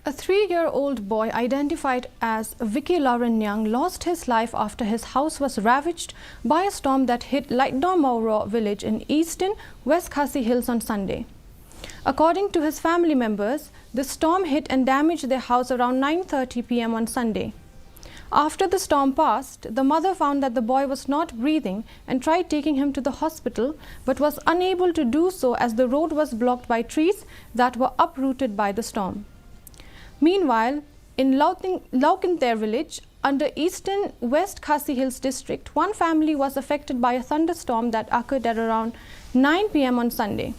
A 3-year-old boy identified as Vicky Lauren Young lost his life after his house was ravaged by a storm that hit Lightdomoro village in eastern West Khasi Hills on Sunday. According to his family members, the storm hit and damaged their house around 9:30 p.m. on Sunday. After the storm passed, the mother found that the boy was not breathing and tried taking him to the hospital, but was unable to do so as the road was blocked by trees that were uprooted by the storm. Meanwhile, in Laukinter village, under eastern West Khasi Hills district, one family was affected by a thunderstorm that occurred at around 9 p.m. on Sunday.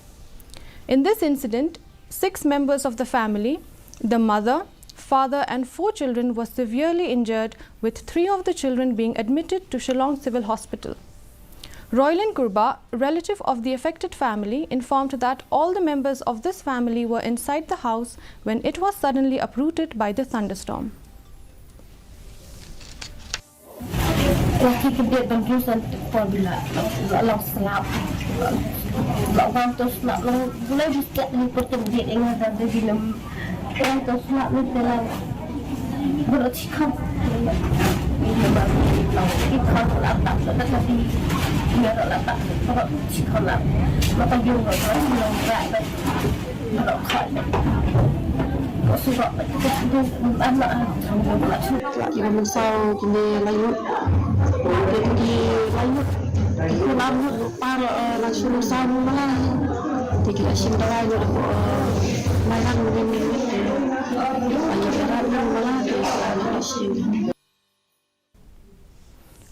In this incident, 6 members of the family, the mother, father and 4 children were severely injured, with 3 of the children being admitted to Shillong Civil Hospital. Roylan Kurba, relative of the affected family, informed that all the members of this family were inside the house when it was suddenly uprooted by the thunderstorm.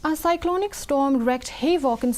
A cyclonic storm wreaked havoc in